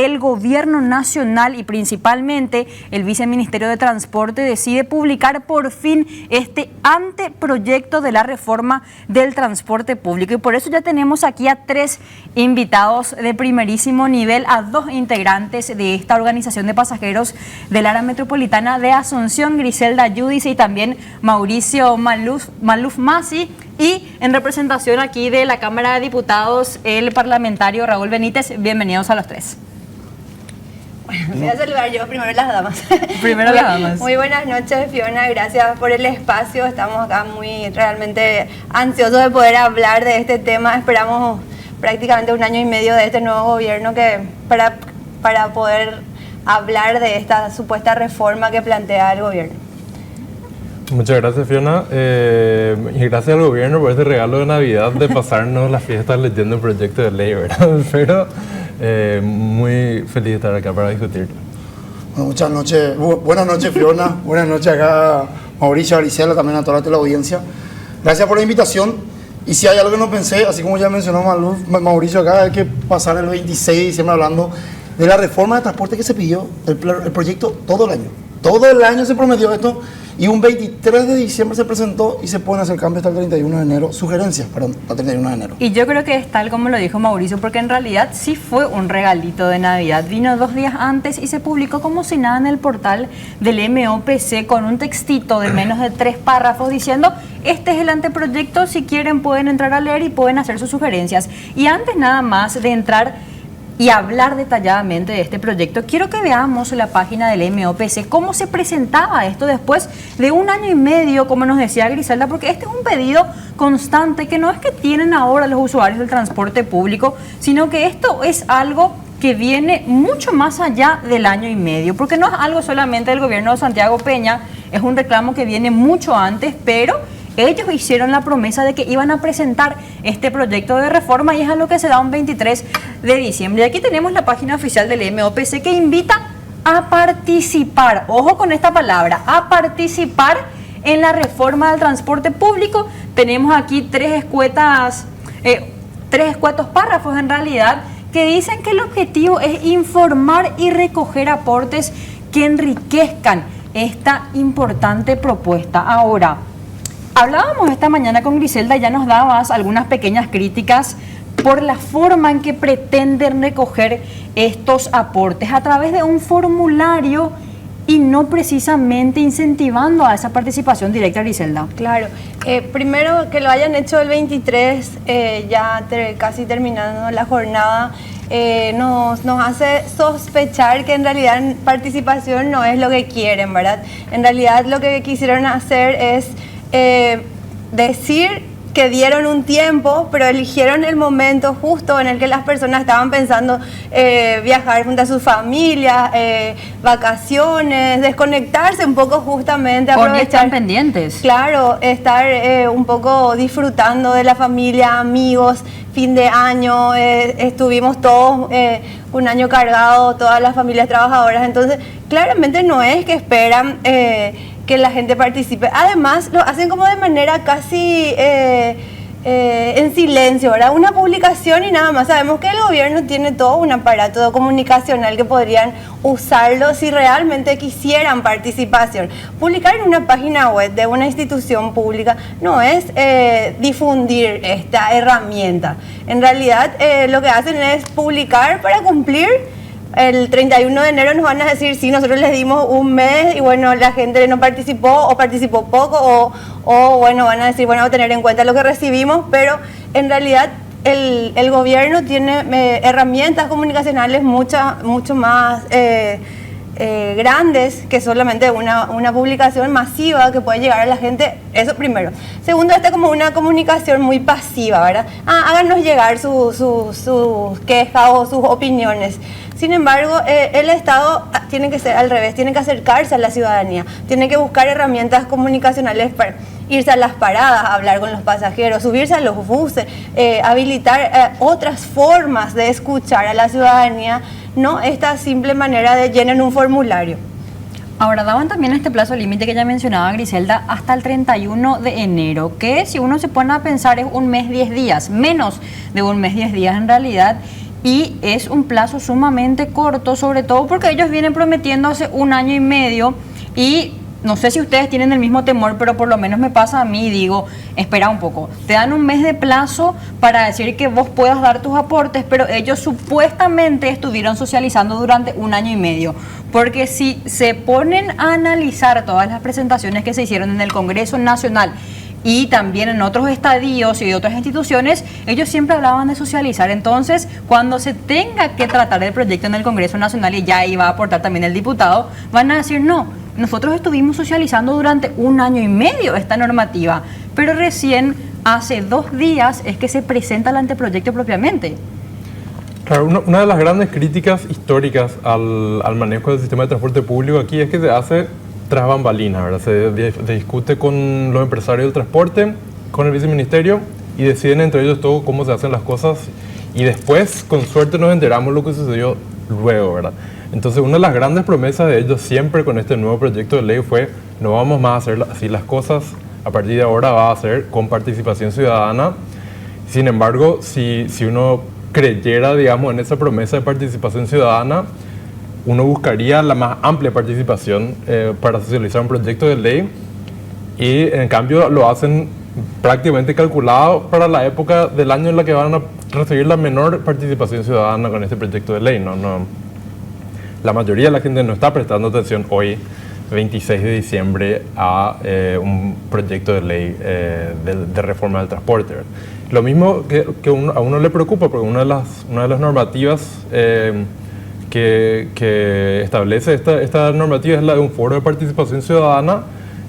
el Gobierno Nacional y principalmente el Viceministerio de Transporte decide publicar por fin este anteproyecto de la reforma del transporte público. Y por eso ya tenemos aquí a 3 invitados de primerísimo nivel, a 2 integrantes de esta organización de pasajeros del área metropolitana de Asunción, Griselda Yudice y también Mauricio Maluf Masi. Y en representación aquí de la Cámara de Diputados, el parlamentario Raúl Benítez. Bienvenidos a los 3. Bueno, voy a saludar yo, primero las damas. Primero las damas. Muy buenas noches, Fiona, gracias por el espacio. Estamos acá muy realmente ansiosos de poder hablar de este tema. Esperamos prácticamente 1 año y medio de este nuevo gobierno para poder hablar de esta supuesta reforma que plantea el gobierno. Muchas gracias, Fiona, y gracias al gobierno por este regalo de Navidad de pasarnos las fiestas leyendo el proyecto de ley, ¿verdad? Pero muy feliz de estar acá para discutirlo. Bueno, muchas noches, buenas noches, Fiona, buenas noches acá Mauricio, Griselda, también a toda la audiencia. Gracias por la invitación. Y si hay algo que no pensé, así como ya mencionó Mauricio acá, hay que pasar el 26 de diciembre hablando de la reforma de transporte que se pidió, el proyecto todo el año. Todo el año se prometió esto y un 23 de diciembre se presentó y se pueden hacer cambios hasta el 31 de enero, sugerencias, perdón, hasta el 31 de enero. Y yo creo que es tal como lo dijo Mauricio, porque en realidad sí fue un regalito de Navidad. Vino 2 días antes y se publicó como si nada en el portal del MOPC con un textito de menos de 3 párrafos diciendo: este es el anteproyecto, si quieren pueden entrar a leer y pueden hacer sus sugerencias. Y antes nada más de entrar y hablar detalladamente de este proyecto, quiero que veamos la página del MOPC, cómo se presentaba esto después de 1 año y medio, como nos decía Griselda, porque este es un pedido constante que no es que tienen ahora los usuarios del transporte público, sino que esto es algo que viene mucho más allá del 1 año y medio, porque no es algo solamente del gobierno de Santiago Peña, es un reclamo que viene mucho antes, pero ellos hicieron la promesa de que iban a presentar este proyecto de reforma y es a lo que se da un 23 de diciembre. Y aquí tenemos la página oficial del MOPC que invita a participar, ojo con esta palabra, a participar en la reforma del transporte público. Tenemos aquí 3 escuetos párrafos en realidad que dicen que el objetivo es informar y recoger aportes que enriquezcan esta importante propuesta. Ahora, hablábamos esta mañana con Griselda y ya nos dabas algunas pequeñas críticas por la forma en que pretenden recoger estos aportes a través de un formulario y no precisamente incentivando a esa participación directa, Griselda. Claro, primero que lo hayan hecho el 23, casi terminando la jornada, nos hace sospechar que en realidad participación no es lo que quieren, ¿verdad? En realidad lo que quisieron hacer es decir que dieron un tiempo, pero eligieron el momento justo en el que las personas estaban pensando viajar junto a sus familias, vacaciones, desconectarse un poco justamente, aprovechar. Están pendientes. Claro, estar un poco disfrutando de la familia, amigos, fin de año, estuvimos todos 1 año cargado, todas las familias trabajadoras, entonces claramente no es que esperan que la gente participe. Además, lo hacen como de manera casi en silencio, ¿verdad? Una publicación y nada más. Sabemos que el gobierno tiene todo un aparato comunicacional que podrían usarlo si realmente quisieran participación. Publicar en una página web de una institución pública no es difundir esta herramienta. En realidad, lo que hacen es publicar para cumplir. El 31 de enero nos van a decir, sí, nosotros les dimos 1 mes y bueno, la gente no participó o participó poco o bueno, van a decir, bueno, vamos a tener en cuenta lo que recibimos, pero en realidad el gobierno tiene herramientas comunicacionales mucho más grandes que solamente una publicación masiva que puede llegar a la gente. Eso primero. Segundo, esta como una comunicación muy pasiva, ¿verdad? Háganos llegar sus quejas o sus opiniones. Sin embargo, el Estado tiene que ser al revés, tiene que acercarse a la ciudadanía, tiene que buscar herramientas comunicacionales para irse a las paradas, hablar con los pasajeros, subirse a los buses, habilitar otras formas de escuchar a la ciudadanía, no esta simple manera de llenar un formulario. Ahora, daban también este plazo límite que ya mencionaba Griselda hasta el 31 de enero, que si uno se pone a pensar es 1 mes 10 días, menos de 1 mes 10 días en realidad. y es un plazo sumamente corto, sobre todo porque ellos vienen prometiendo hace 1 año y medio y no sé si ustedes tienen el mismo temor, pero por lo menos me pasa a mí y digo, espera un poco, te dan 1 mes de plazo para decir que vos puedas dar tus aportes, pero ellos supuestamente estuvieron socializando durante 1 año y medio, porque si se ponen a analizar todas las presentaciones que se hicieron en el Congreso Nacional y también en otros estadios y otras instituciones, ellos siempre hablaban de socializar. Entonces, cuando se tenga que tratar el proyecto en el Congreso Nacional, y ya iba a aportar también el diputado, van a decir, no, nosotros estuvimos socializando durante 1 año y medio esta normativa, pero recién hace 2 días es que se presenta el anteproyecto propiamente. Claro, una de las grandes críticas históricas al manejo del sistema de transporte público aquí es que se hace tras bambalinas, ¿verdad? Se discute con los empresarios del transporte, con el viceministerio, y deciden entre ellos todo cómo se hacen las cosas, y después, con suerte, nos enteramos lo que sucedió luego, ¿verdad? Entonces, una de las grandes promesas de ellos siempre con este nuevo proyecto de ley fue: no vamos más a hacer así las cosas, a partir de ahora va a ser con participación ciudadana. Sin embargo, si uno creyera, digamos, en esa promesa de participación ciudadana, uno buscaría la más amplia participación para socializar un proyecto de ley, y en cambio lo hacen prácticamente calculado para la época del año en la que van a recibir la menor participación ciudadana con este proyecto de ley. La mayoría de la gente no está prestando atención hoy, 26 de diciembre, a un proyecto de ley de reforma del transporte. Lo mismo que a uno le preocupa, porque una de las normativas que establece esta normativa es la de un foro de participación ciudadana,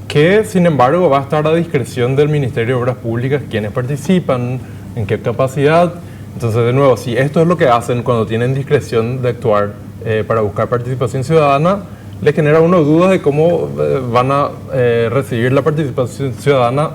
que sin embargo va a estar a discreción del Ministerio de Obras Públicas quienes participan, en qué capacidad. Entonces, de nuevo, si esto es lo que hacen cuando tienen discreción de actuar para buscar participación ciudadana, les genera a uno dudas de cómo van a recibir la participación ciudadana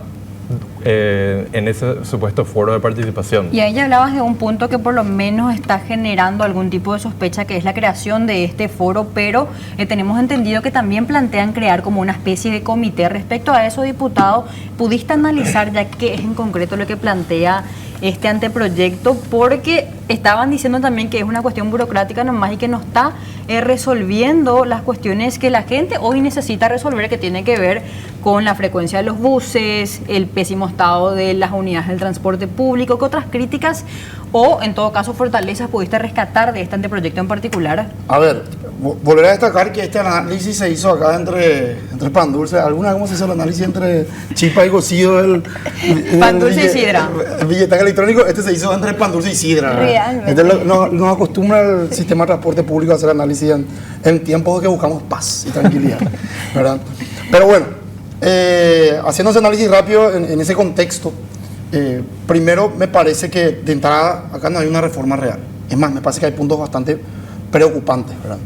en ese supuesto foro de participación. Y ahí ya hablabas de un punto que por lo menos está generando algún tipo de sospecha, que es la creación de este foro, pero tenemos entendido que también plantean crear como una especie de comité. Respecto a eso, diputado, ¿pudiste analizar ya qué es en concreto lo que plantea este anteproyecto? Porque estaban diciendo también que es una cuestión burocrática nomás y que no está resolviendo las cuestiones que la gente hoy necesita resolver, que tiene que ver con la frecuencia de los buses, el pésimo estado de las unidades del transporte público. ¿Qué otras críticas o, en todo caso, fortalezas pudiste rescatar de este anteproyecto en particular? A ver, volver a destacar que este análisis se hizo acá entre Pan Dulce. ¿Alguna vez cómo se hizo el análisis entre Chispa y Cocido? Pan Dulce y Sidra. El billetaje electrónico, este se hizo entre Pan Dulce y Sidra. Realmente. Entonces, nos acostumbra el sistema de transporte público a hacer análisis en tiempos de que buscamos paz y tranquilidad, ¿verdad? Pero bueno, haciendo ese análisis rápido en ese contexto, primero me parece que de entrada acá no hay una reforma real. Es más, me parece que hay puntos bastante preocupantes, ¿verdad?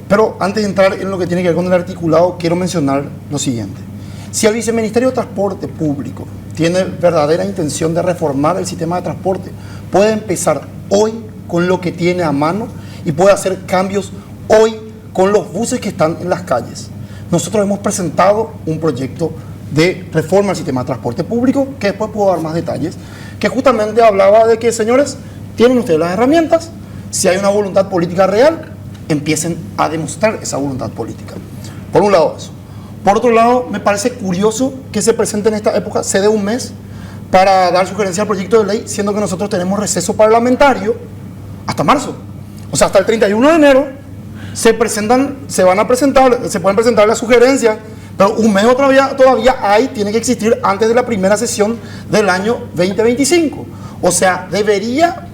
Pero antes de entrar en lo que tiene que ver con el articulado, quiero mencionar lo siguiente. Si el Viceministerio de Transporte Público tiene verdadera intención de reformar el sistema de transporte, puede empezar hoy con lo que tiene a mano y puede hacer cambios hoy con los buses que están en las calles. Nosotros hemos presentado un proyecto de reforma al sistema de transporte público, que después puedo dar más detalles, que justamente hablaba de que, señores, tienen ustedes las herramientas, si hay una voluntad política real, empiecen a demostrar esa voluntad política. Por un lado eso. Por otro lado, me parece curioso que se presente en esta época, se dé un mes para dar sugerencia al proyecto de ley, siendo que nosotros tenemos receso parlamentario hasta marzo. O sea, hasta el 31 de enero se pueden presentar las sugerencias, pero un mes todavía tiene que existir antes de la primera sesión del año 2025. O sea, se debería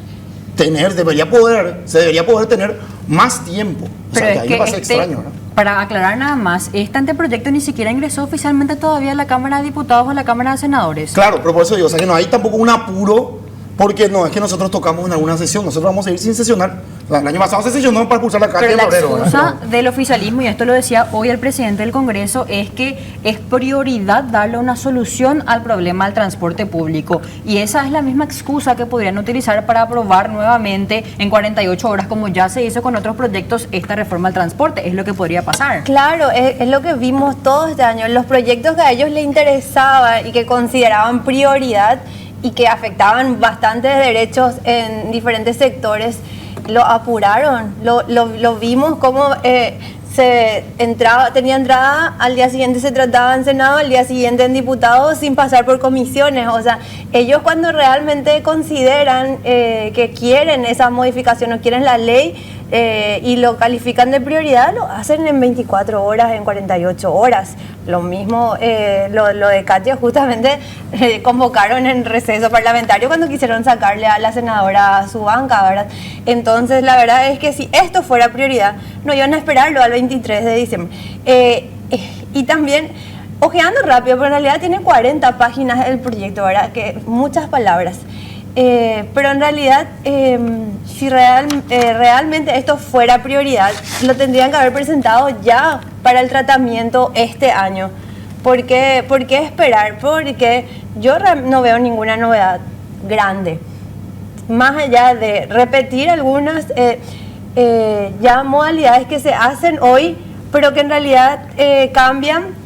poder tener más tiempo. O Pero sea, es ahí que va a ser extraño, ¿no? para aclarar nada más, este anteproyecto ni siquiera ingresó oficialmente todavía a la Cámara de Diputados o a la Cámara de Senadores. Claro, pero por eso digo, o sea, que no hay tampoco un apuro, porque no es que nosotros tocamos en alguna sesión, nosotros vamos a ir sin sesionar. El año pasado se sesionó para expulsar la carta Pero de la Laurero. excusa del oficialismo, y esto lo decía hoy el presidente del Congreso, es que es prioridad darle una solución al problema del transporte público. Y esa es la misma excusa que podrían utilizar para aprobar nuevamente en 48 horas, como ya se hizo con otros proyectos, esta reforma al transporte. Es lo que podría pasar. Claro, es lo que vimos todo este año. Los proyectos que a ellos les interesaban y que consideraban prioridad, y que afectaban bastantes derechos en diferentes sectores, lo apuraron, lo vimos como tenía entrada, al día siguiente se trataba en Senado, al día siguiente en diputados sin pasar por comisiones. O sea, ellos cuando realmente consideran que quieren esa modificación o quieren la ley y lo califican de prioridad, lo hacen en 24 horas, en 48 horas. Lo mismo, lo de Katia, justamente convocaron en receso parlamentario cuando quisieron sacarle a la senadora su banca, ¿verdad? Entonces, la verdad es que si esto fuera prioridad, no iban a esperarlo al 23 de diciembre. Y también, ojeando rápido, pero en realidad tiene 40 páginas el proyecto, ¿verdad? Que muchas palabras. Pero en realidad, si realmente esto fuera prioridad, lo tendrían que haber presentado ya para el tratamiento este año. ¿Por qué esperar? Porque yo no veo ninguna novedad grande. Más allá de repetir algunas ya modalidades que se hacen hoy, pero que en realidad cambian.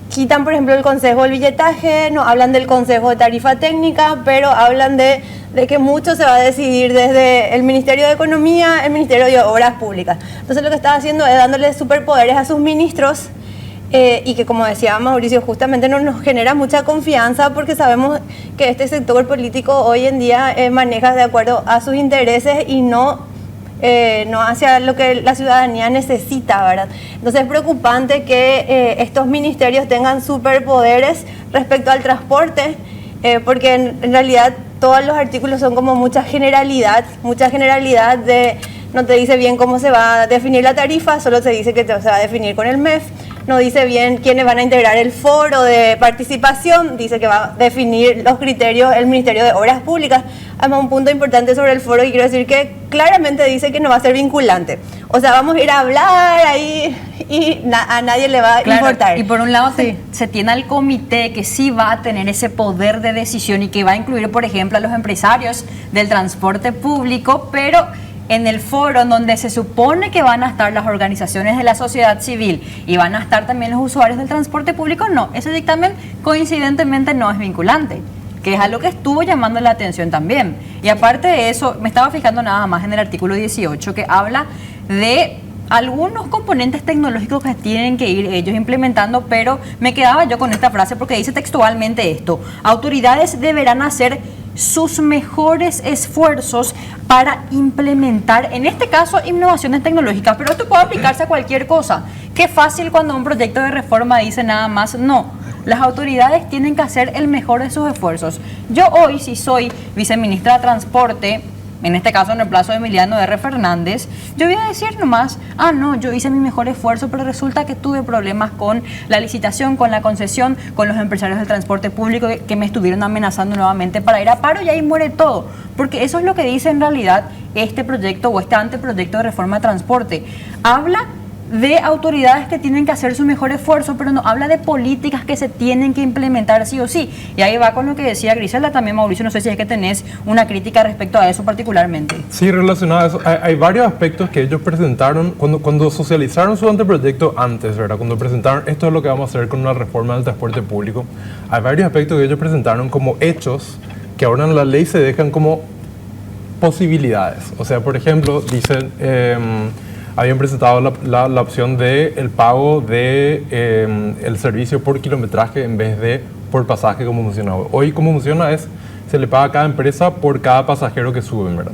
Quitan, por ejemplo, el consejo del billetaje, no hablan del consejo de tarifa técnica, pero hablan de que mucho se va a decidir desde el Ministerio de Economía, el Ministerio de Obras Públicas. Entonces lo que está haciendo es dándole superpoderes a sus ministros y que, como decía Mauricio, justamente no nos genera mucha confianza porque sabemos que este sector político hoy en día maneja de acuerdo a sus intereses y no hacia lo que la ciudadanía necesita, ¿verdad? Entonces es preocupante que estos ministerios tengan superpoderes respecto al transporte, porque en realidad todos los artículos son como mucha generalidad de no te dice bien cómo se va a definir la tarifa, solo se dice que se va a definir con el MEF, no dice bien quiénes van a integrar el foro de participación, dice que va a definir los criterios el Ministerio de Obras Públicas. Además, un punto importante sobre el foro, y quiero decir que claramente dice que no va a ser vinculante. O sea, vamos a ir a hablar ahí y a nadie le va a importar. Y por un lado se tiene al comité que sí va a tener ese poder de decisión y que va a incluir, por ejemplo, a los empresarios del transporte público, pero en el foro donde se supone que van a estar las organizaciones de la sociedad civil y van a estar también los usuarios del transporte público, no, ese dictamen coincidentemente no es vinculante, que es algo que estuvo llamando la atención también. Y aparte de eso, me estaba fijando nada más en el artículo 18, que habla de algunos componentes tecnológicos que tienen que ir ellos implementando, pero me quedaba yo con esta frase porque dice textualmente esto: autoridades deberán hacer sus mejores esfuerzos para implementar, en este caso, innovaciones tecnológicas, pero esto puede aplicarse a cualquier cosa. Qué fácil cuando un proyecto de reforma dice nada más, no. Las autoridades tienen que hacer el mejor de sus esfuerzos. Yo hoy, si soy viceministra de Transporte, en este caso en el plazo de Emiliano R. Fernández, yo voy a decir nomás, no, yo hice mi mejor esfuerzo, pero resulta que tuve problemas con la licitación, con la concesión, con los empresarios del transporte público que me estuvieron amenazando nuevamente para ir a paro, y ahí muere todo. Porque eso es lo que dice en realidad este proyecto o este anteproyecto de reforma de transporte. Habla de autoridades que tienen que hacer su mejor esfuerzo, pero no habla de políticas que se tienen que implementar sí o sí. Y ahí va con lo que decía Griselda también, Mauricio, no sé si es que tenés una crítica respecto a eso particularmente. Sí, relacionado a eso, hay varios aspectos que ellos presentaron cuando socializaron su anteproyecto antes, ¿verdad? Cuando presentaron esto es lo que vamos a hacer con una reforma del transporte público, hay varios aspectos que ellos presentaron como hechos que ahora en la ley se dejan como posibilidades. O sea, por ejemplo, dicen habían presentado la opción de el pago de el servicio por kilometraje en vez de por pasaje como funcionaba. Hoy como funciona es, se le paga a cada empresa por cada pasajero que suben, ¿verdad?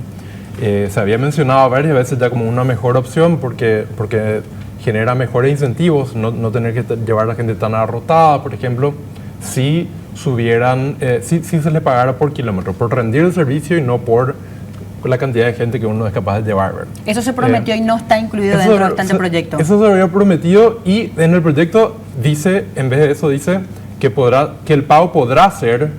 Se había mencionado varias veces ya como una mejor opción porque genera mejores incentivos, no tener que llevar a la gente tan arrotada, por ejemplo, si subieran, si se le pagara por kilómetro, por rendir el servicio y no por la cantidad de gente que uno es capaz de llevar, ¿verdad? Eso se prometió y no está incluido dentro de este proyecto. Eso se había prometido y en el proyecto dice, en vez de eso dice que el pago podrá ser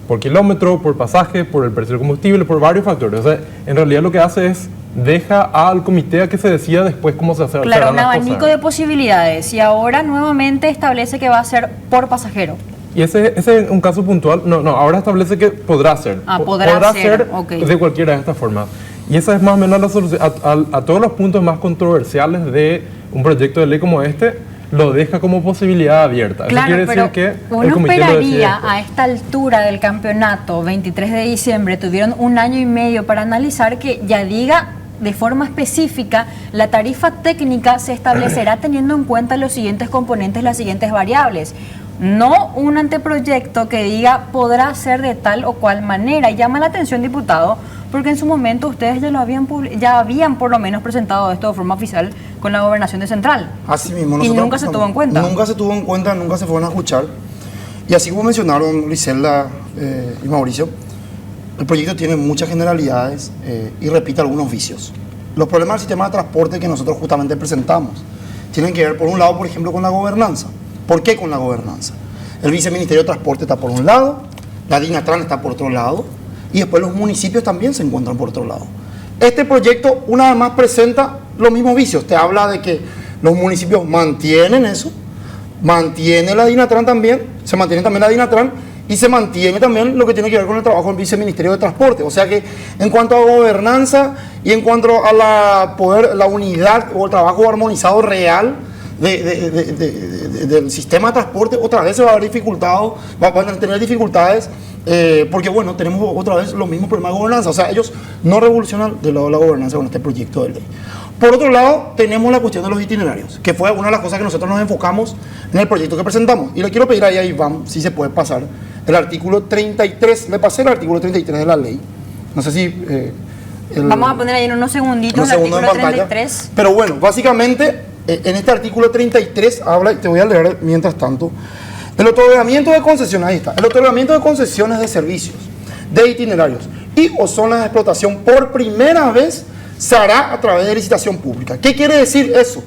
por kilómetro, por pasaje, por el precio del combustible, por varios factores. O sea, en realidad lo que hace es deja al comité a que se decida después cómo se hace. Claro, un abanico de posibilidades, y ahora nuevamente establece que va a ser por pasajero. Y ese es un caso puntual. No, ahora establece que podrá ser. Podrá ser okay, de cualquiera de estas formas. Y esa es más o menos la solución a todos los puntos más controversiales de un proyecto de ley como este. lo deja como posibilidad abierta. Eso Claro, quiere pero decir que el uno comité lo decide esperaría después. a esta altura del campeonato, 23 de diciembre, tuvieron 1 año y medio para analizar, que ya diga de forma específica: la tarifa técnica se establecerá teniendo en cuenta los siguientes componentes, las siguientes variables. No un anteproyecto que diga podrá ser de tal o cual manera. Y llama la atención, diputado, porque en su momento ustedes ya habían por lo menos presentado esto de forma oficial con la Gobernación de Central. Así mismo. Y nosotros nunca se tuvo en cuenta. Nunca se tuvo en cuenta, nunca se fueron a escuchar. Y así como mencionaron Griselda y Mauricio, el proyecto tiene muchas generalidades y repite algunos vicios. Los problemas del sistema de transporte que nosotros justamente presentamos tienen que ver, por un lado, por ejemplo, con la gobernanza. ¿Por qué con la gobernanza? El Viceministerio de Transporte está por un lado, la DINATRAN está por otro lado, y después los municipios también se encuentran por otro lado. Este proyecto, una vez más, presenta los mismos vicios. Te habla de que los municipios mantienen eso, mantiene la DINATRAN también, se mantiene también la DINATRAN, y se mantiene también lo que tiene que ver con el trabajo del Viceministerio de Transporte. O sea que en cuanto a gobernanza y en cuanto a la unidad o el trabajo armonizado real del sistema de transporte, otra vez se va a ver dificultado, van a tener dificultades, porque bueno, tenemos otra vez los mismos problemas de gobernanza. O sea, ellos no revolucionan del lado de la gobernanza con este proyecto de ley. Por otro lado, tenemos la cuestión de los itinerarios, que fue una de las cosas que nosotros nos enfocamos en el proyecto que presentamos. Y le quiero pedir ahí a Iván si se puede pasar el artículo 33, le pasé el artículo 33 de la ley. No sé si... Vamos a poner ahí en unos segunditos el artículo 33. Pero bueno, básicamente, en este artículo 33 habla, y te voy a leer mientras tanto, el otorgamiento de concesiones, ahí está, el otorgamiento de concesiones de servicios, de itinerarios y o zonas de explotación por primera vez se hará a través de licitación pública. ¿Qué quiere decir eso?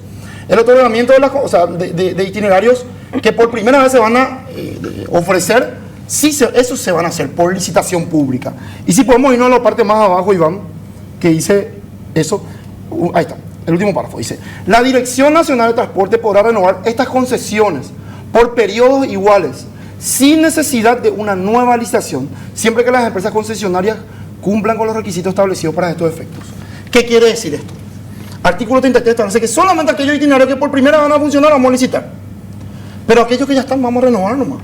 El otorgamiento de itinerarios que por primera vez se van a ofrecer, esos se van a hacer por licitación pública. Y si podemos irnos a la parte más abajo, Iván, que dice eso, ahí está, el último párrafo, dice: la Dirección Nacional de Transporte podrá renovar estas concesiones por periodos iguales, sin necesidad de una nueva licitación, siempre que las empresas concesionarias cumplan con los requisitos establecidos para estos efectos. ¿Qué quiere decir esto? Artículo 33 establece que solamente aquellos itinerarios que por primera van a funcionar vamos a licitar, pero aquellos que ya están vamos a renovar nomás.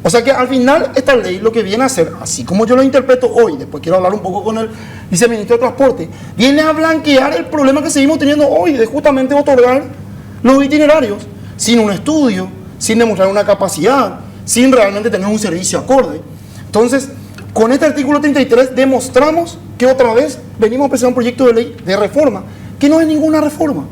O sea que al final esta ley lo que viene a hacer, así como yo lo interpreto hoy, después quiero hablar un poco con el viceministro de Transporte, viene a blanquear el problema que seguimos teniendo hoy de justamente otorgar los itinerarios sin un estudio, sin demostrar una capacidad, sin realmente tener un servicio acorde. Entonces, con este artículo 33 demostramos que otra vez venimos a presentar un proyecto de ley de reforma, que no es ninguna reforma.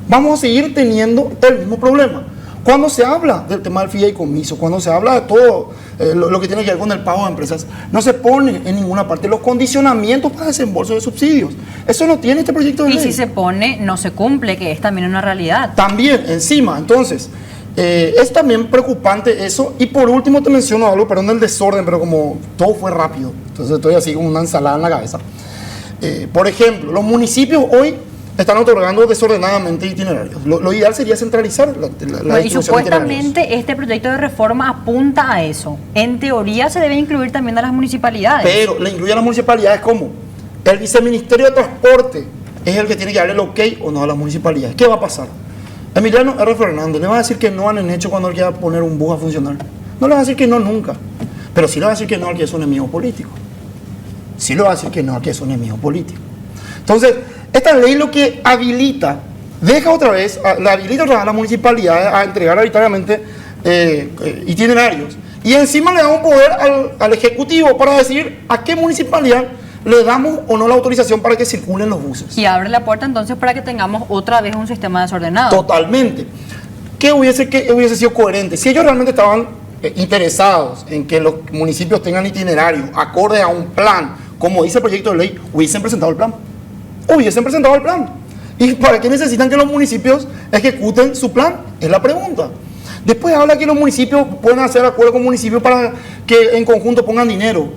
Vamos a seguir teniendo el mismo problema. Cuando se habla del tema del fideicomiso, cuando se habla de todo lo que tiene que ver con el pago de empresas, no se pone en ninguna parte los condicionamientos para desembolso de subsidios. Eso no tiene este proyecto de ley. Y si se pone, no se cumple, que es también una realidad. También, encima. Entonces, es también preocupante eso. Y por último te menciono algo, perdón del desorden, pero como todo fue rápido, entonces estoy así como una ensalada en la cabeza. Por ejemplo, los municipios hoy están otorgando desordenadamente itinerarios. Lo ideal sería centralizar la Y distribución supuestamente este proyecto de reforma apunta a eso. En teoría se debe incluir también a las municipalidades. Pero le incluye a las municipalidades como el Viceministerio de Transporte es el que tiene que darle el ok o no a las municipalidades. ¿Qué va a pasar? Emiliano R. Fernández le va a decir que no han hecho cuando él quiera poner un bus a funcionar. No le va a decir que no nunca. Pero sí le va a decir que no al que es un enemigo político. Sí le va a decir que no al que es un enemigo político. Entonces, esta ley lo que habilita, deja otra vez, la habilita otra vez a las municipalidades a entregar arbitrariamente itinerarios. Y encima le da un poder al Ejecutivo para decir a qué municipalidad le damos o no la autorización para que circulen los buses. Y abre la puerta entonces para que tengamos otra vez un sistema desordenado. Totalmente. ¿Qué hubiese sido coherente? Si ellos realmente estaban interesados en que los municipios tengan itinerarios acorde a un plan, como dice el proyecto de ley, hubiesen presentado el plan. ¿Y para qué necesitan que los municipios ejecuten su plan? Es la pregunta. Después habla que los municipios pueden hacer acuerdos con municipios para que en conjunto pongan dinero.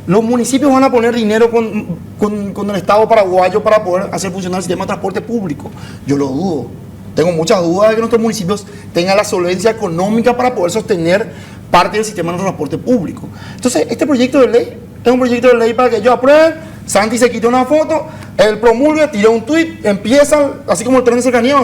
Los municipios van a poner dinero con el Estado paraguayo para poder hacer funcionar el sistema de transporte público. Yo lo dudo. Tengo muchas dudas de que nuestros municipios tengan la solvencia económica para poder sostener parte del sistema de transporte público. Entonces, este proyecto de ley es un proyecto de ley para que ellos aprueben. Santi se quita una foto, él promulga, tira un tuit, empieza, así como el tren de cercanía,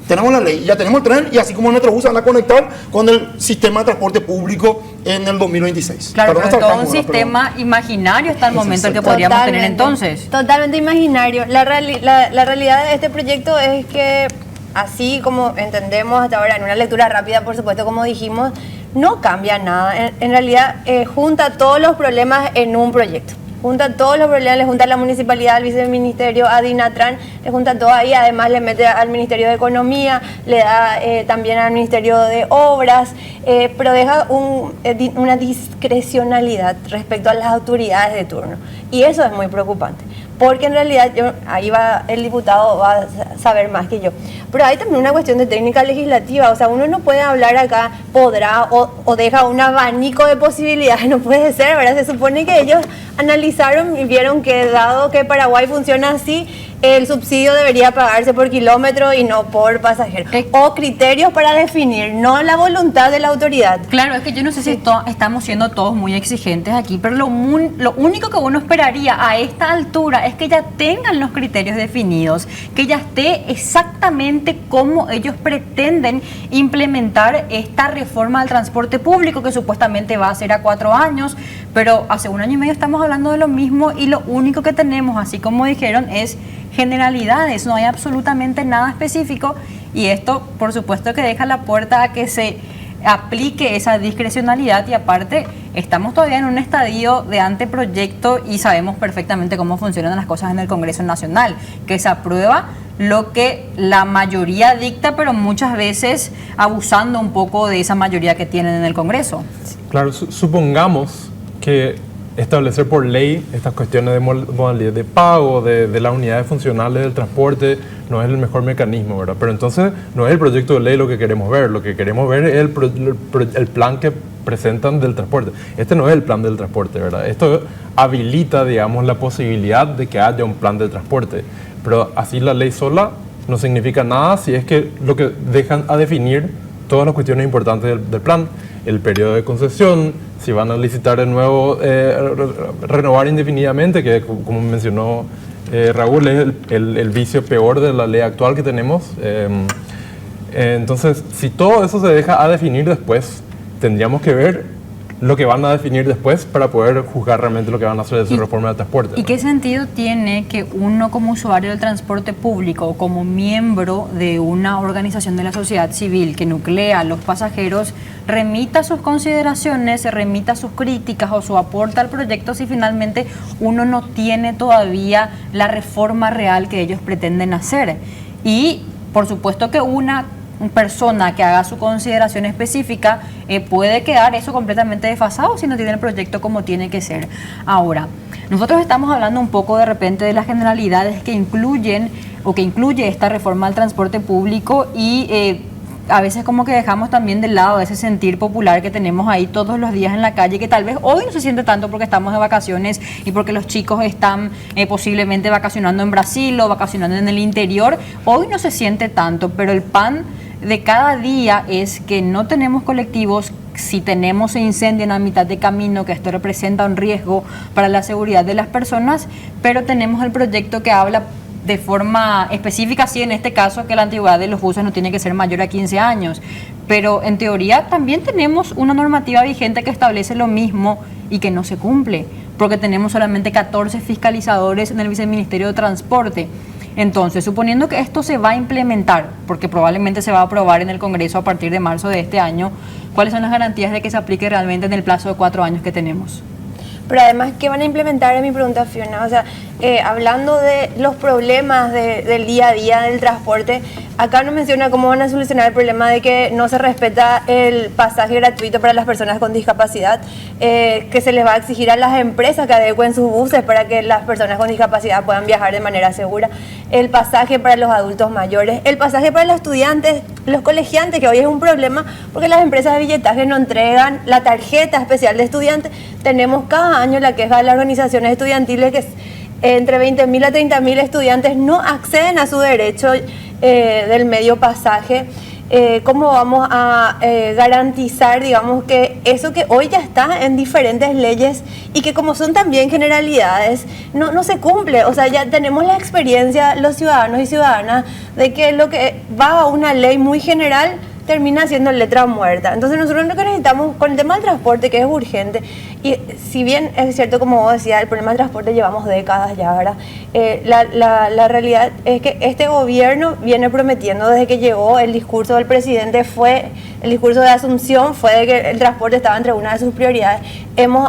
Tenemos la ley, ya tenemos el tren y así como nuestros buses van a conectar con el sistema de transporte público en el 2026. Claro, pero todo un sistema imaginario hasta el momento el que podríamos tener entonces. Totalmente imaginario. La realidad de este proyecto es que, así como entendemos hasta ahora, en una lectura rápida, por supuesto, como dijimos, no cambia nada. En realidad, junta todos los problemas en un proyecto. Junta todos los problemas, le junta a la municipalidad, al viceministerio, a Dinatran, le junta todo ahí, además le mete al Ministerio de Economía, le da también al Ministerio de Obras, pero deja una discrecionalidad respecto a las autoridades de turno. Y eso es muy preocupante, porque en realidad, el diputado va a saber más que yo, pero hay también una cuestión de técnica legislativa, o sea, uno no puede hablar acá, podrá o deja un abanico de posibilidades, no puede ser, ¿verdad? Se supone que ellos analizaron y vieron que dado que Paraguay funciona así, el subsidio debería pagarse por kilómetro y no por pasajero. O criterios para definir, no la voluntad de la autoridad. Claro, es que yo no sé si estamos siendo todos muy exigentes aquí, pero lo único que uno esperaría a esta altura es que ya tengan los criterios definidos, que ya esté exactamente cómo ellos pretenden implementar esta reforma del transporte público que supuestamente va a ser a 4 años, pero hace 1 año y medio estamos hablando de lo mismo y lo único que tenemos, así como dijeron, es generalidades, no hay absolutamente nada específico y esto por supuesto que deja la puerta a que se aplique esa discrecionalidad y aparte estamos todavía en un estadio de anteproyecto y sabemos perfectamente cómo funcionan las cosas en el Congreso Nacional, que se aprueba lo que la mayoría dicta, pero muchas veces abusando un poco de esa mayoría que tienen en el Congreso. Claro, supongamos que establecer por ley estas cuestiones de modalidad de pago, de las unidades funcionales del transporte, no es el mejor mecanismo, ¿verdad? Pero entonces no es el proyecto de ley lo que queremos ver es el plan que presentan del transporte. Este no es el plan del transporte, ¿verdad? Esto habilita, digamos, la posibilidad de que haya un plan de transporte, pero así la ley sola no significa nada si es que lo que dejan a definir todas las cuestiones importantes del plan, el periodo de concesión, si van a licitar de nuevo, renovar indefinidamente, que como mencionó Raúl, es el vicio peor de la ley actual que tenemos. Entonces, si todo eso se deja a definir después, tendríamos que ver lo que van a definir después para poder juzgar realmente lo que van a hacer de su reforma de transporte. ¿Y qué sentido tiene que uno como usuario del transporte público o como miembro de una organización de la sociedad civil que nuclea a los pasajeros remita sus consideraciones, remita sus críticas o su aporte al proyecto si finalmente uno no tiene todavía la reforma real que ellos pretenden hacer? Y por supuesto que una persona que haga su consideración específica puede quedar eso completamente desfasado si no tiene el proyecto como tiene que ser. Ahora, nosotros estamos hablando un poco de repente de las generalidades que incluyen o que incluye esta reforma al transporte público y a veces como que dejamos también de lado ese sentir popular que tenemos ahí todos los días en la calle, que tal vez hoy no se siente tanto porque estamos de vacaciones y porque los chicos están posiblemente vacacionando en Brasil o vacacionando en el interior. Hoy no se siente tanto, pero el pan de cada día es que no tenemos colectivos. Si tenemos un incendio en la mitad de camino, que esto representa un riesgo para la seguridad de las personas, pero tenemos el proyecto que habla de forma específica, sí, en este caso, que la antigüedad de los buses no tiene que ser mayor a 15 años, pero en teoría también tenemos una normativa vigente que establece lo mismo y que no se cumple, porque tenemos solamente 14 fiscalizadores en el Viceministerio de Transporte. Entonces, suponiendo que esto se va a implementar, porque probablemente se va a aprobar en el Congreso a partir de marzo de este año, ¿cuáles son las garantías de que se aplique realmente en el plazo de 4 años que tenemos? Pero además, ¿qué van a implementar? Es mi pregunta, Fiona. O sea, hablando de los problemas del día a día del transporte, acá no menciona cómo van a solucionar el problema de que no se respeta el pasaje gratuito para las personas con discapacidad, que se les va a exigir a las empresas que adecuen sus buses para que las personas con discapacidad puedan viajar de manera segura, el pasaje para los adultos mayores, el pasaje para los estudiantes, los colegiantes, que hoy es un problema porque las empresas de billetaje no entregan la tarjeta especial de estudiante. Tenemos cada año la queja de las organizaciones estudiantiles que entre 20.000 a 30.000 estudiantes no acceden a su derecho del medio pasaje. ¿cómo vamos a garantizar, digamos, que eso que hoy ya está en diferentes leyes y que como son también generalidades, no se cumple? O sea, ya tenemos la experiencia, los ciudadanos y ciudadanas, de que lo que va a una ley muy general termina siendo letra muerta. Entonces nosotros lo que necesitamos con el tema del transporte, que es urgente, y si bien es cierto, como vos decías, el problema del transporte llevamos décadas ya, ¿verdad? La realidad es que este gobierno viene prometiendo desde que llegó, el discurso del presidente fue, el discurso de Asunción fue de que el transporte estaba entre una de sus prioridades. Hemos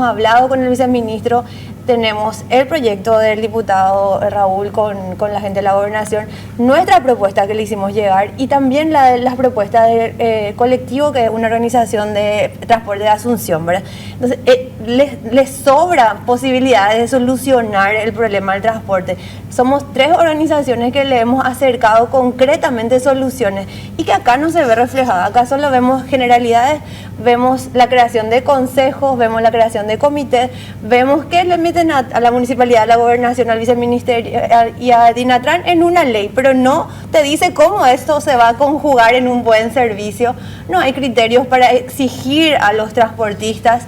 hablado con el viceministro, tenemos el proyecto del diputado Raúl con la gente de la gobernación, nuestra propuesta que le hicimos llegar y también las propuestas del colectivo, que es una organización de transporte de Asunción, ¿verdad? Entonces, les sobra posibilidades de solucionar el problema del transporte. Somos 3 organizaciones que le hemos acercado concretamente soluciones y que acá no se ve reflejada. Acá solo vemos generalidades, vemos la creación de consejos, vemos la creación de comités, vemos que le meten a la municipalidad, a la gobernación, al viceministerio y a Dinatran en una ley, pero no te dice cómo esto se va a conjugar en un buen servicio. No hay criterios para exigir a los transportistas.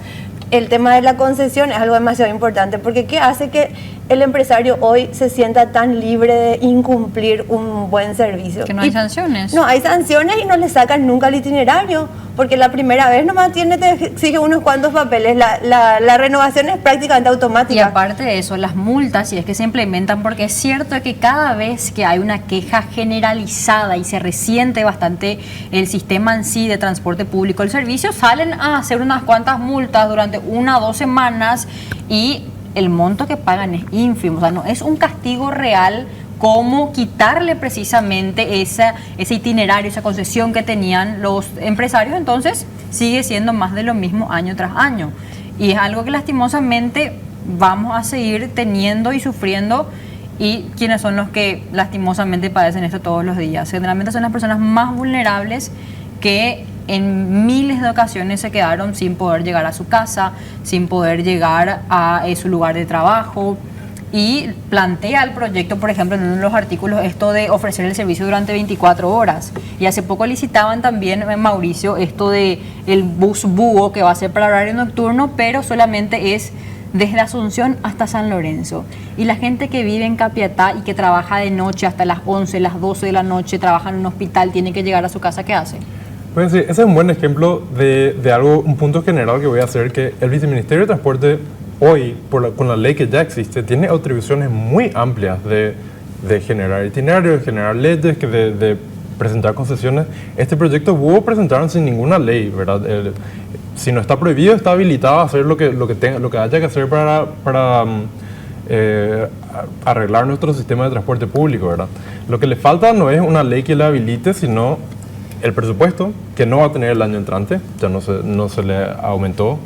El tema de la concesión es algo demasiado importante, porque ¿qué hace que el empresario hoy se sienta tan libre de incumplir un buen servicio? Que no hay sanciones. No hay sanciones y no le sacan nunca el itinerario, porque la primera vez nomás te exige unos cuantos papeles. La renovación es prácticamente automática. Y aparte de eso, las multas, si es que se implementan, porque es cierto que cada vez que hay una queja generalizada y se resiente bastante el sistema en sí de transporte público, el servicio, salen a hacer unas cuantas multas durante 1 o 2 semanas y el monto que pagan es ínfimo. O sea, no es un castigo real como quitarle precisamente ese itinerario, esa concesión que tenían los empresarios. Entonces sigue siendo más de lo mismo año tras año. Y es algo que lastimosamente vamos a seguir teniendo y sufriendo. ¿Y quiénes son los que lastimosamente padecen esto todos los días? Generalmente son las personas más vulnerables que en miles de ocasiones se quedaron sin poder llegar a su casa, sin poder llegar a su lugar de trabajo. Y plantea el proyecto, por ejemplo, en uno de los artículos, esto de ofrecer el servicio durante 24 horas. Y hace poco licitaban también, Mauricio, esto de el bus búho, que va a ser para horario nocturno, pero solamente es desde Asunción hasta San Lorenzo. Y la gente que vive en Capiatá y que trabaja de noche hasta las 11, las 12 de la noche, trabaja en un hospital, tiene que llegar a su casa, ¿qué hace? Pues sí, ese es un buen ejemplo de algo, un punto general que voy a hacer, que el Viceministerio de Transporte hoy, con la ley que ya existe, tiene atribuciones muy amplias de generar itinerarios, de generar leyes, de presentar concesiones. Este proyecto hubo presentaron sin ninguna ley, ¿verdad? Si no está prohibido, está habilitado a hacer lo que haya que hacer para arreglar nuestro sistema de transporte público, ¿verdad? Lo que le falta no es una ley que le habilite, sino el presupuesto, que no va a tener el año entrante, ya no se le aumentó.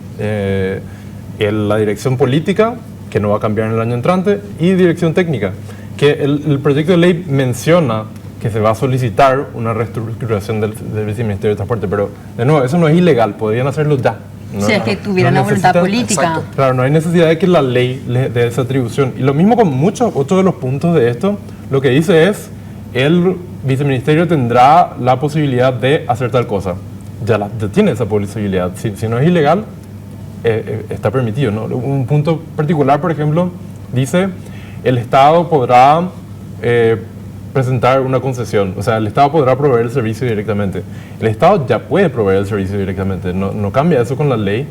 La dirección política, que no va a cambiar en el año entrante, y dirección técnica, que el proyecto de ley menciona que se va a solicitar una reestructuración del Viceministerio de Transporte, pero de nuevo, eso no es ilegal, podrían hacerlo ya. Si es que tuvieran la voluntad política. Exacto. Claro, no hay necesidad de que la ley les dé esa atribución. Y lo mismo con muchos otros de los puntos de esto, lo que dice es, el Viceministerio tendrá la posibilidad de hacer tal cosa. Ya tiene esa posibilidad. Si no es ilegal, está permitido, ¿no? Un punto particular, por ejemplo, dice, el Estado podrá presentar una concesión, o sea, el Estado podrá proveer el servicio directamente. El Estado ya puede proveer el servicio directamente, no cambia eso con la ley,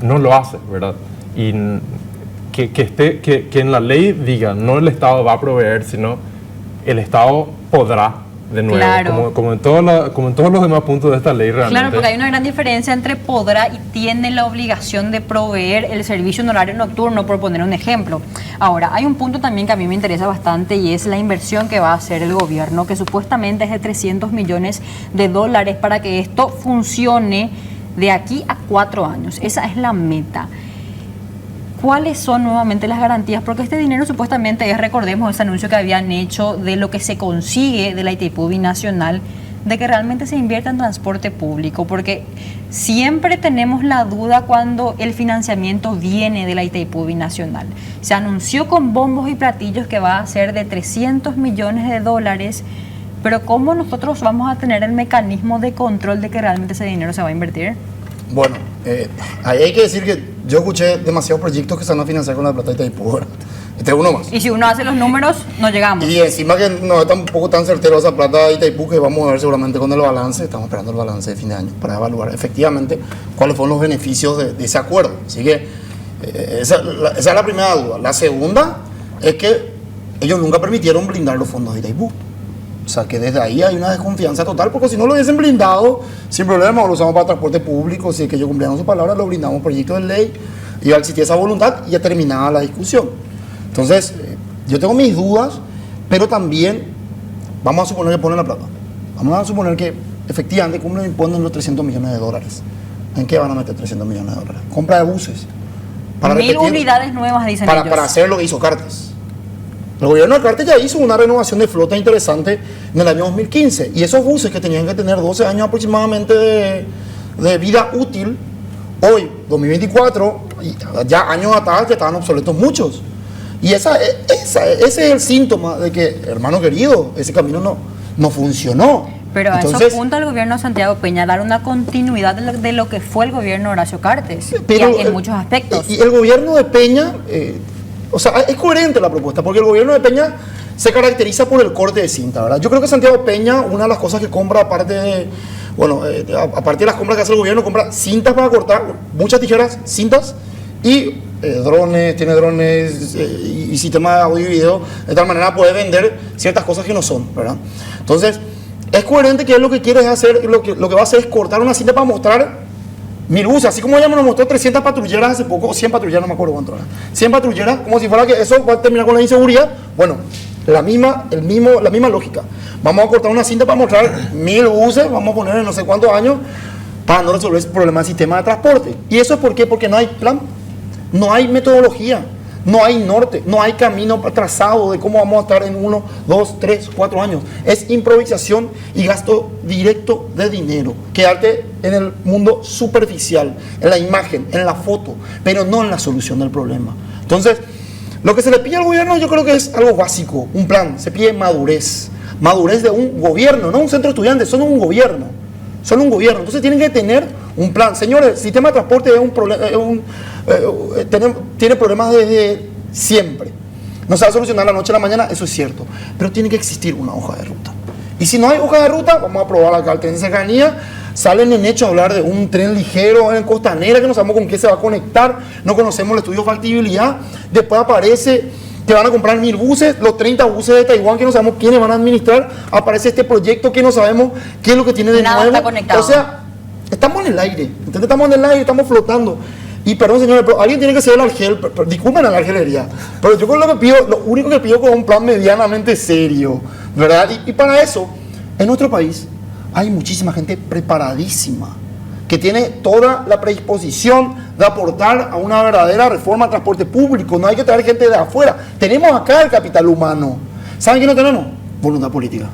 no lo hace, ¿verdad? Y que en la ley diga, no el Estado va a proveer, sino el Estado podrá. De nuevo, claro. como en todos los demás puntos de esta ley realmente. Claro, porque hay una gran diferencia entre podrá y tiene la obligación de proveer el servicio en horario nocturno, por poner un ejemplo. Ahora, hay un punto también que a mí me interesa bastante y es la inversión que va a hacer el gobierno, que supuestamente es de $300 millones para que esto funcione de aquí a 4 años. Esa es la meta. ¿Cuáles son nuevamente las garantías? Porque este dinero supuestamente es, recordemos, ese anuncio que habían hecho de lo que se consigue de la Itaipú Binacional, de que realmente se invierta en transporte público, porque siempre tenemos la duda cuando el financiamiento viene de la Itaipú Binacional. Se anunció con bombos y platillos que va a ser de $300 millones, Pero ¿cómo nosotros vamos a tener el mecanismo de control de que realmente ese dinero se va a invertir? Bueno, ahí hay que decir que yo escuché demasiados proyectos que se van a financiar con la plata de Itaipú, ¿verdad? Este es uno más. Y si uno hace los números, no llegamos. Y encima que no es tampoco tan certero esa plata de Itaipú, que vamos a ver seguramente con el balance, estamos esperando el balance de fin de año para evaluar efectivamente cuáles fueron los beneficios de ese acuerdo. Así que esa es la primera duda. La segunda es que ellos nunca permitieron blindar los fondos de Itaipú. O sea que desde ahí hay una desconfianza total, porque si no lo hubiesen blindado, sin problema, lo usamos para transporte público, si es que ellos cumplieron su palabra, lo blindamos proyecto de ley, iba a existir esa voluntad y ya terminaba la discusión. Entonces, yo tengo mis dudas, pero también vamos a suponer que ponen la plata. Vamos a suponer que efectivamente cumplen y ponen los 300 millones de dólares. ¿En qué van a meter 300 millones de dólares? Compra de buses. Para 1000 unidades nuevas, dicen ellos. Para hacer lo que hizo Cartes. El gobierno de Cartes ya hizo una renovación de flota interesante en el año 2015. Y esos buses que tenían que tener 12 años aproximadamente de vida útil, hoy, 2024, ya años atrás, ya estaban obsoletos muchos. Y ese es el síntoma de que, hermano querido, ese camino no funcionó. Pero a Entonces, eso apunta el gobierno de Santiago Peña, dar una continuidad de lo que fue el gobierno de Horacio Cartes, pero, en muchos aspectos. Y el gobierno de Peña, o sea, es coherente la propuesta, porque el gobierno de Peña se caracteriza por el corte de cinta, ¿verdad? Yo creo que Santiago Peña, una de las cosas que compra, aparte de las compras que hace el gobierno, compra cintas para cortar, muchas tijeras, cintas, y drones, tiene drones y sistema de audio y video, de tal manera puede vender ciertas cosas que no son, ¿verdad? Entonces, es coherente que él lo que quiere es hacer, lo que va a hacer es cortar una cinta para mostrar 1000 buses, así como ella nos mostró 300 patrulleras hace poco, o 100 patrulleras, no me acuerdo cuánto era, 100 patrulleras, como si fuera que eso va a terminar con la inseguridad. Bueno, la misma lógica. Vamos a cortar una cinta para mostrar 1000 buses, vamos a poner en no sé cuántos años, para no resolver ese problema del sistema de transporte. ¿Y eso es por qué? Porque no hay plan, no hay metodología, no hay norte, no hay camino trazado de cómo vamos a estar en 1, 2, 3, 4 años. Es improvisación y gasto directo de dinero. Quedarte en el mundo superficial, en la imagen, en la foto, pero no en la solución del problema. Entonces, lo que se le pide al gobierno yo creo que es algo básico, un plan. Se pide madurez. Madurez de un gobierno, no un centro de estudiantes, son un gobierno. Son un gobierno. Entonces tienen que tener un plan. Señores, el sistema de transporte es un problema, tiene problemas desde siempre. No se va a solucionar la noche a la mañana, eso es cierto. Pero tiene que existir una hoja de ruta. Y si no hay hoja de ruta, vamos a aprobar acá el tren de cercanía. Salen en hecho a hablar de un tren ligero en Costanera, que no sabemos con qué se va a conectar, no conocemos el estudio de factibilidad. Después aparece que van a comprar 1000 buses, los 30 buses de Taiwán que no sabemos quiénes van a administrar. Aparece este proyecto que no sabemos qué es lo que tiene de Nada nuevo. está conectado. O sea, estamos en el aire, ¿entendés? Estamos en el aire, estamos flotando. Y perdón, señores, pero alguien tiene que ser el Argel, disculpen a la argelería, pero yo creo que lo único que pido es un plan medianamente serio, ¿verdad? Y para eso, en nuestro país, hay muchísima gente preparadísima, que tiene toda la predisposición de aportar a una verdadera reforma al transporte público. No hay que traer gente de afuera. Tenemos acá el capital humano. ¿Saben qué no tenemos? Voluntad política.